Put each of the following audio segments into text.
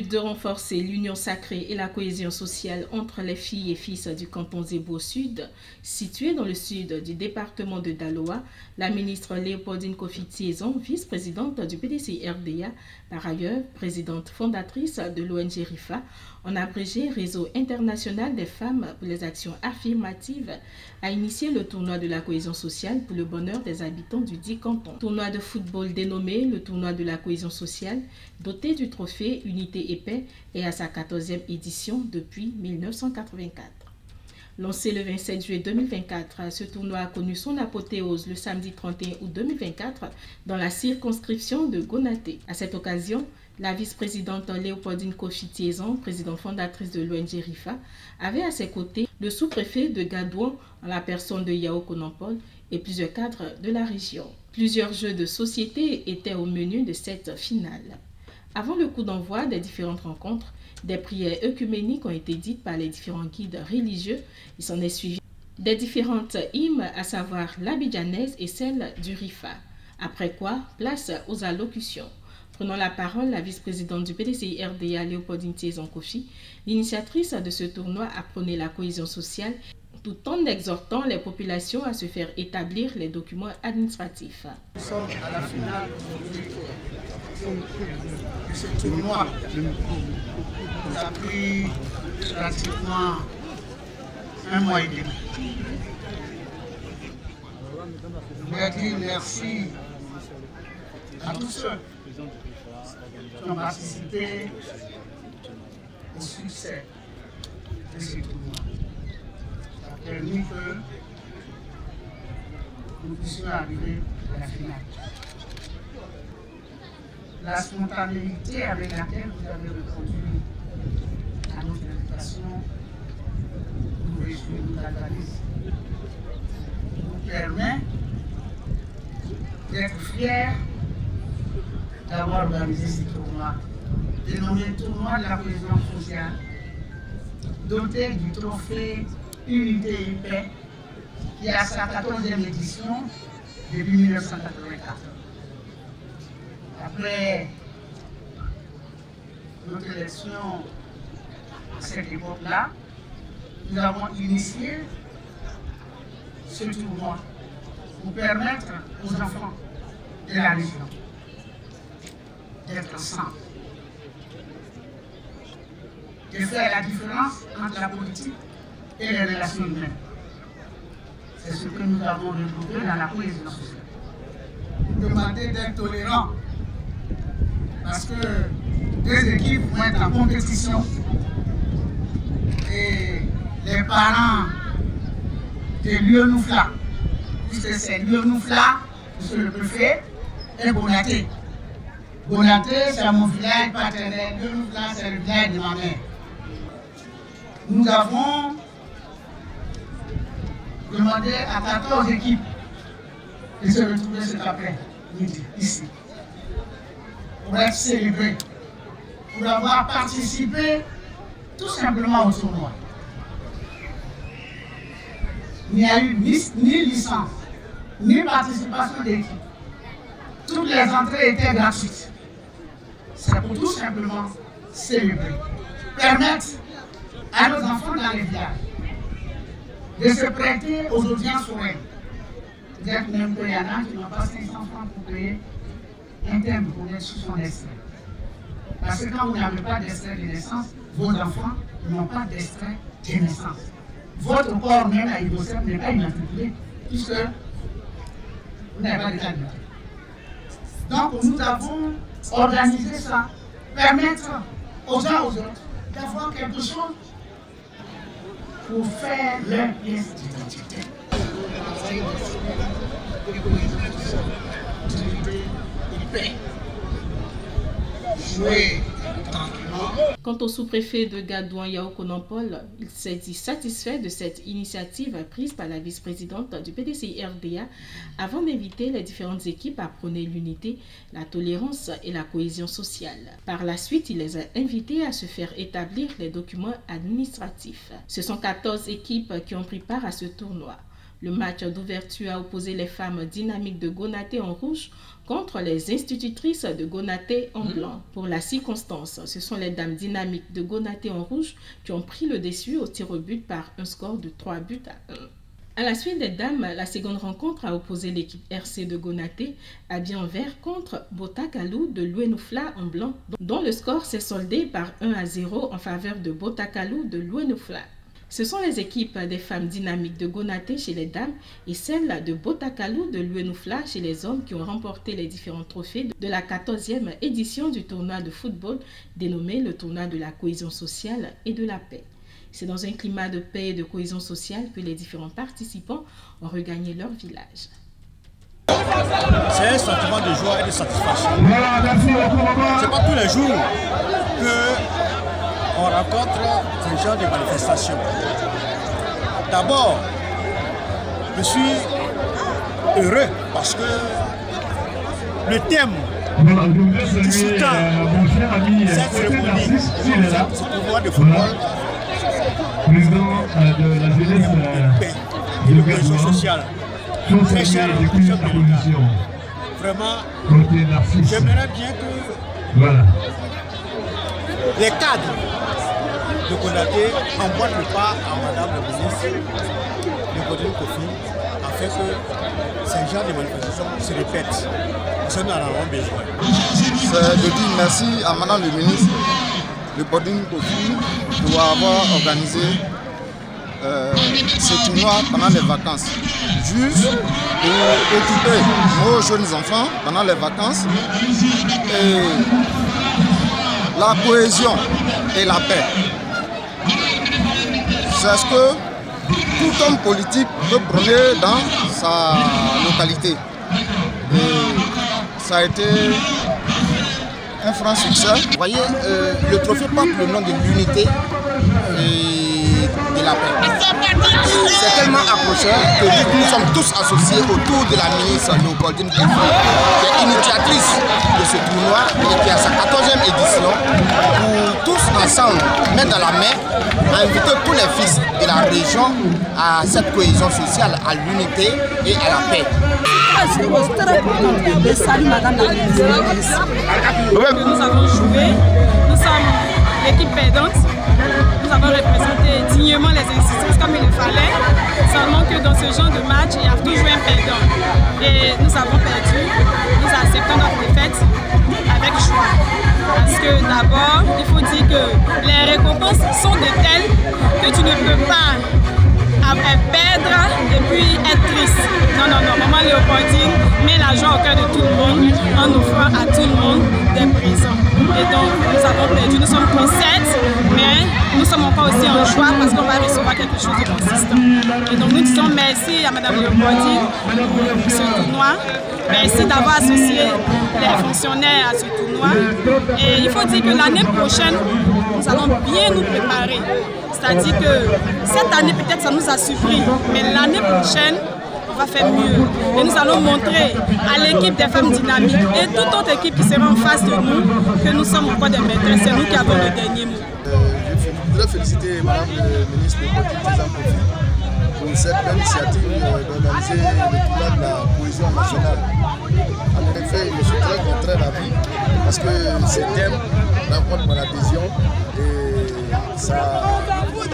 but de renforcer l'union sacrée et la cohésion sociale entre les filles et fils du canton Zébo Sud, situé dans le sud du département de Daloa, la ministre Léopoldine Kofi-Tiézon, vice-présidente du PDCI-RDA, par ailleurs présidente fondatrice de l'ONG RIFA, en abrégé Réseau international des femmes pour les actions affirmatives, a initié le tournoi de la cohésion sociale pour le bonheur des habitants du dit canton. Tournoi de football dénommé le tournoi de la cohésion sociale, doté du trophée Unité et Paix, est à sa 14e édition depuis 1984. Lancé le 27 juillet 2024, ce tournoi a connu son apothéose le samedi 31 août 2024 dans la circonscription de Gonaté. À cette occasion, la vice-présidente Léopoldine Kofi-Tiézon, présidente fondatrice de l'ONG RIFA, avait à ses côtés le sous-préfet de Gadouan en la personne de Yao Konampol et plusieurs cadres de la région. Plusieurs jeux de société étaient au menu de cette finale. Avant le coup d'envoi des différentes rencontres, des prières œcuméniques ont été dites par les différents guides religieux. Il s'en est suivi des différentes hymnes, à savoir l'abidjanaise et celle du RIFA. Après quoi, place aux allocutions. Prenant la parole, la vice-présidente du PDCI-RDA, Léopoldine Tiézon Kofi, l'initiatrice de ce tournoi, a prôné la cohésion sociale tout en exhortant les populations à se faire établir les documents administratifs. Nous sommes à la finale de ce tournoi. Nous a pris pratiquement un mois et demi. Je voudrais dire merci à tous ceux qui ont participé au succès de ce tournoi. Ça a permis que nous puissions arriver à la finale. La spontanéité avec laquelle vous avez répondu à notre invitation nous réjouit, nous galvanise, nous permet d'être fiers d'avoir organisé ce tournoi, dénommé tournoi de la cohésion sociale, doté du trophée Unité et Paix, qui a sa 14e édition depuis 1984. Après notre élection à cette époque-là, nous avons initié ce tournoi pour permettre aux enfants de la région d'être ensemble, de faire la différence entre la politique et les relations humaines. C'est ce que nous avons retrouvé dans la cohésion sociale. Vous demandez d'être tolérant parce que deux équipes vont être en compétition et les parents de Lyonoufla, puisque c'est Lyonoufla, monsieur le préfet, et Gonaté. Gonaté, c'est mon village paternel, Lyonoufla, c'est le village de ma mère. Nous avons demandé à 14 équipes de se retrouver cet après-midi, ici, pour être célébrés, pour avoir participé tout simplement au tournoi. Il n'y a eu ni licence, ni participation d'équipe. Toutes les entrées étaient gratuites. C'est pour tout simplement célébrer, permettre à nos enfants dans les villages de se prêter aux audiences foraines. Peut-être même qu'il y en a qui n'ont pas 500 francs pour payer un terme pour être sous son extrait. Parce que quand vous n'avez pas d'extrait de naissance, vos enfants n'ont pas d'extrait de naissance. Votre corps même à Ibosem n'est pas immatriculé, puisque vous n'avez pas d'état d'identité. Donc nous avons organisé ça, permettre aux uns aux autres d'avoir quelque chose pour faire leur pièce d'identité. Quant au sous-préfet de Gadouan, Yao Konampol, il s'est dit satisfait de cette initiative prise par la vice-présidente du PDCI-RDA avant d'inviter les différentes équipes à prôner l'unité, la tolérance et la cohésion sociale. Par la suite, il les a invités à se faire établir les documents administratifs. Ce sont 14 équipes qui ont pris part à ce tournoi. Le match d'ouverture a opposé les femmes dynamiques de Gonaté en rouge contre les institutrices de Gonaté en blanc. Pour la circonstance, ce sont les dames dynamiques de Gonaté en rouge qui ont pris le dessus au tir au but par un score de 3-1. À la suite des dames, la seconde rencontre a opposé l'équipe RC de Gonaté habillée en vert contre Botakalou de Louenoufla en blanc, dont le score s'est soldé par 1-0 en faveur de Botakalou de Louenoufla. Ce sont les équipes des femmes dynamiques de Gonaté chez les dames et celles de Botakalou de Louenoufla chez les hommes qui ont remporté les différents trophées de la 14e édition du tournoi de football dénommé le tournoi de la cohésion sociale et de la paix. C'est dans un climat de paix et de cohésion sociale que les différents participants ont regagné leur village. C'est un sentiment de joie et de satisfaction. Ce n'est pas tous les jours qu'on rencontre ce genre de manifestations. D'abord, je suis heureux parce que le thème qui sous-tend cette cérémonie, ce tournoi de football, président de la jeunesse et de cohésion sociale. Très cher au chef de l'État. Vraiment, j'aimerais bien que les cadres de Gonaté envoient le pas à Madame le ministre de Podine Kofi afin que ces genres de manifestations se répètent. Nous en avons besoin. Je dis merci à Madame le ministre de Podine Kofi de avoir organisé ce tournoi pendant les vacances, juste pour occuper nos jeunes enfants pendant les vacances et la cohésion et la paix. C'est ce que tout homme politique peut prôner dans sa localité. Et ça a été un franc succès. Vous voyez, le trophée porte le nom de l'unité et de la paix. C'est tellement approcheur que nous sommes tous associés autour de la ministre Léopoldine Kofi, qui est initiatrice de ce tournoi et qui a sa 14e édition, pour tous ensemble, main dans la main, inviter tous les fils de la région à cette cohésion sociale, à l'unité et à la paix. Je salue Madame la ministre. Nous avons joué, nous sommes l'équipe perdante. Nous avons représenté dignement les institutions comme il le fallait, seulement que dans ce genre de match, il y a toujours un perdant. Et nous avons perdu, nous acceptons notre défaite avec joie. Parce que d'abord, il faut dire que les récompenses sont de telles que tu ne peux pas perdre et puis être triste. Non, non, non, Maman Léopoldine met la joie au cœur de tout le monde en offrant à tout le monde des présents. Et donc, nous avons perdu, nous sommes pour 7, mais nous sommes encore aussi en joie parce qu'on va recevoir quelque chose de consistant. Et donc, nous disons merci à Mme Léopoldine pour ce tournoi. Merci d'avoir associé les fonctionnaires à ce tournoi. Et il faut dire que l'année prochaine, nous allons bien nous préparer. C'est-à-dire que cette année, peut-être ça nous a suffi, mais l'année prochaine, on va faire mieux. Et nous allons montrer à l'équipe des femmes dynamiques et toute autre équipe qui sera en face de nous que nous sommes encore des maîtresses. C'est nous qui avons le dernier mot. Je voudrais féliciter Madame le ministre de Kofi pour cette belle initiative d'organiser le tournoi de la cohésion nationale. En effet, je suis très content d'avis parce que ce thème rencontre mon adhésion et ça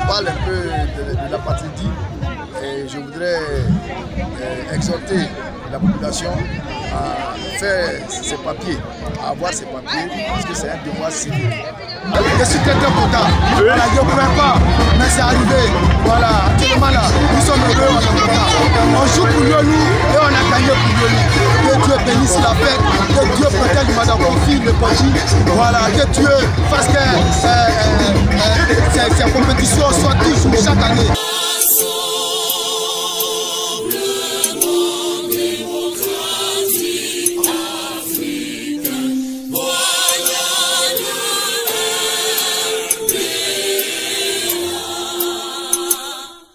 parle un peu de la patrie. Et je voudrais exhorter la population à faire ses papiers, à avoir ses papiers, parce que c'est un devoir civil. Je suis très content. Voilà, je ne pouvais pas, mais c'est arrivé. Voilà, actuellement là, nous sommes heureux, on est contents. On joue pour Lyonou et on a gagné pour Lyonou. Que Dieu bénisse la paix, que Dieu protège Madame Kofi Léopoldine. Voilà, que Dieu fasse que ces compétitions soient toujours chaque année.